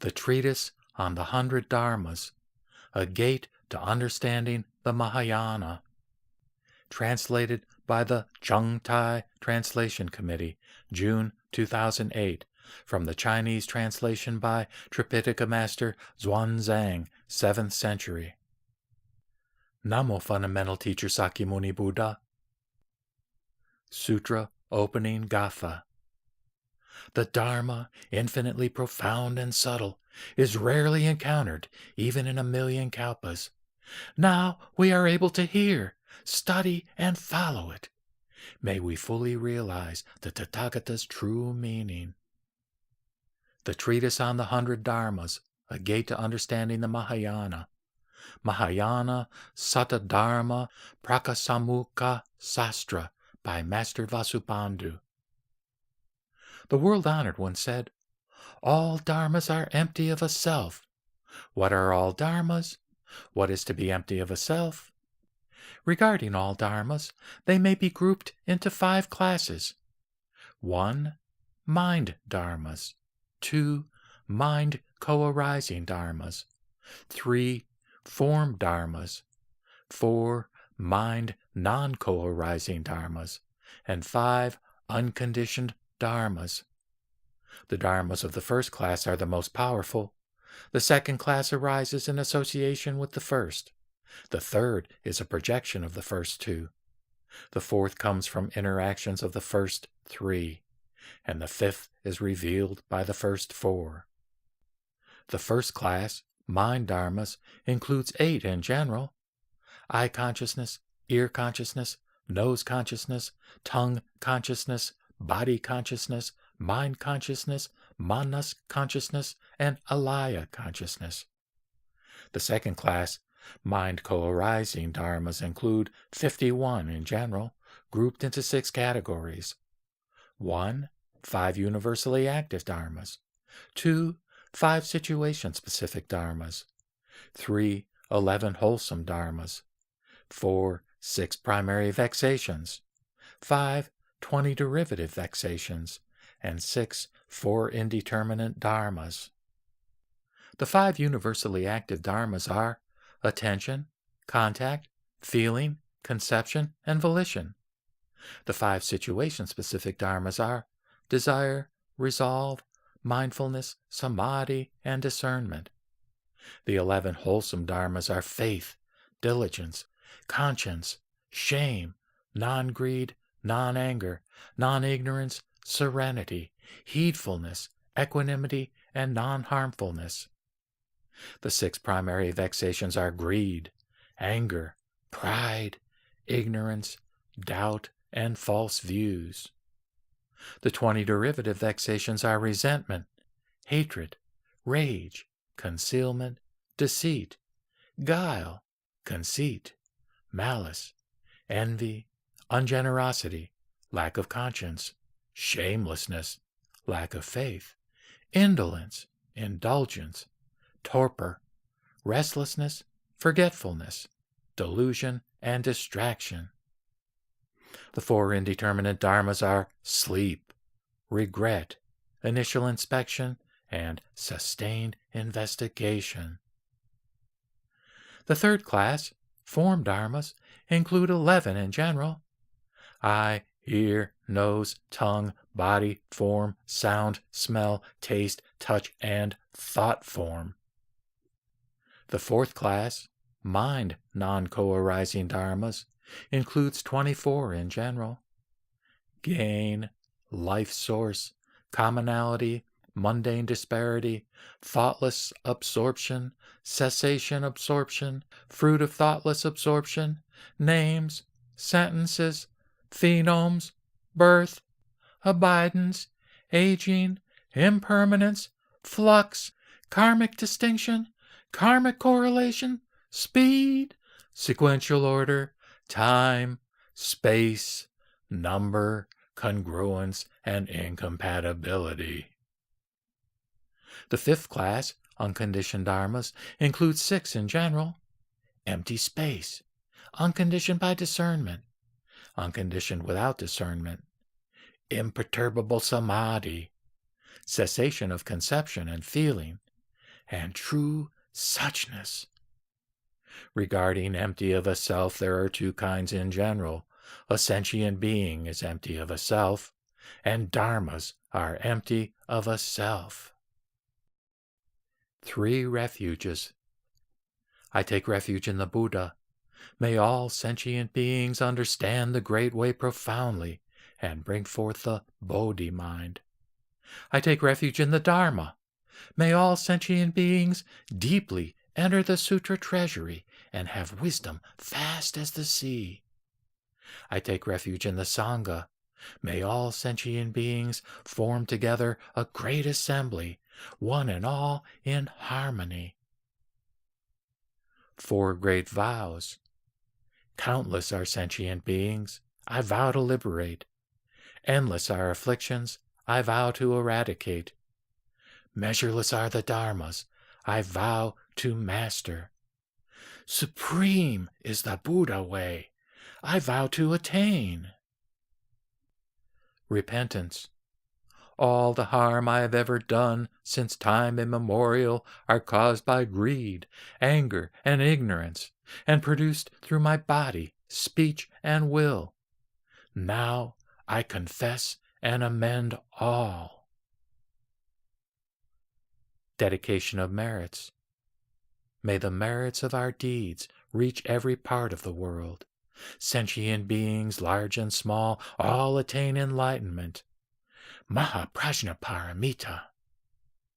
the Treatise on the 100 Dharmas, a Gate to Understanding the Mahayana, translated by the Chung Tai Translation Committee, June 2008, from the Chinese translation by Tripitika Master Xuan Zang, 7th century. Namo Fundamental Teacher Sakyamuni Buddha. Sutra Opening Gatha. The Dharma, infinitely profound and subtle, is rarely encountered even in 1,000,000 kalpas. Now we are able to hear, study, and follow it. May we fully realize the Tathagata's true meaning. The Treatise on the 100 Dharmas, a Gate to Understanding the Mahayana. Mahayana Buddhadharma Prakasamukha Sastra by Master Vasubandhu. The world-honored one said, "All dharmas are empty of a self." What are all dharmas? What is to be empty of a self? Regarding all dharmas, they may be grouped into 5 classes. 1. Mind dharmas. 2. Mind co-arising dharmas. 3. Form dharmas. 4. Mind non-co-arising dharmas. And 5. Unconditioned dharmas. The dharmas of the first class are the most powerful. The second class arises in association with the first. The third is a projection of the first 2. The fourth comes from interactions of the first 3. And the fifth is revealed by the first 4. The first class, mind dharmas, includes 8 in general: eye consciousness, ear consciousness, nose consciousness, tongue consciousness, body consciousness, mind consciousness, manas consciousness, and alaya consciousness. The second class, mind co-arising dharmas, include 51 in general, grouped into 6 categories. 1. 5 universally active dharmas. 2. 5 situation-specific dharmas. 3. 11 wholesome dharmas. 4. 6 primary vexations. 5. 20 derivative vexations. And 6. 4 indeterminate dharmas. The 5 universally active dharmas are attention, contact, feeling, conception, and volition. The 5 situation-specific dharmas are desire, resolve, mindfulness, samadhi, and discernment. The 11 wholesome dharmas are faith, diligence, conscience, shame, non-greed, non-anger, non-ignorance, serenity, heedfulness, equanimity, and non-harmfulness. The 6 primary vexations are greed, anger, pride, ignorance, doubt, and false views. The 20 derivative vexations are resentment, hatred, rage, concealment, deceit, guile, conceit, malice, envy, ungenerosity, lack of conscience, shamelessness, lack of faith, indolence, indulgence, torpor, restlessness, forgetfulness, delusion, and distraction. The 4 indeterminate dharmas are sleep, regret, initial inspection, and sustained investigation. The third class, form dharmas, include 11 in general: eye, ear, nose, tongue, body, form, sound, smell, taste, touch, and thought form. The fourth class, mind non-co-arising dharmas, includes 24 in general: gain, life source, commonality, mundane disparity, thoughtless absorption, cessation absorption, fruit of thoughtless absorption, names, sentences, phenomes, birth, abidance, aging, impermanence, flux, karmic distinction, karmic correlation, speed, sequential order, time, space, number, congruence, and incompatibility. The fifth class, unconditioned dharmas, includes 6 in general: empty space, unconditioned by discernment, unconditioned without discernment, imperturbable samadhi, cessation of conception and feeling, and true suchness. Regarding empty of a self, there are two kinds in general. A sentient being is empty of a self, and dharmas are empty of a self. Three Refuges. I take refuge in the Buddha. May all sentient beings understand the Great Way profoundly and bring forth the Bodhi mind. I take refuge in the Dharma. May all sentient beings deeply enter the Sutra treasury and have wisdom fast as the sea. I take refuge in the Sangha. May all sentient beings form together a great assembly, one and all in harmony. Four Great Vows. Countless are sentient beings, I vow to liberate. Endless are afflictions, I vow to eradicate. Measureless are the dharmas, I vow to master. Supreme is the Buddha way, I vow to attain. Repentance. All the harm I have ever done since time immemorial are caused by greed, anger, and ignorance, and produced through my body, speech, and will. Now I confess and amend all. Dedication of merits. May the merits of our deeds reach every part of the world. Sentient beings, large and small, all attain enlightenment. Mahaprajnaparamita.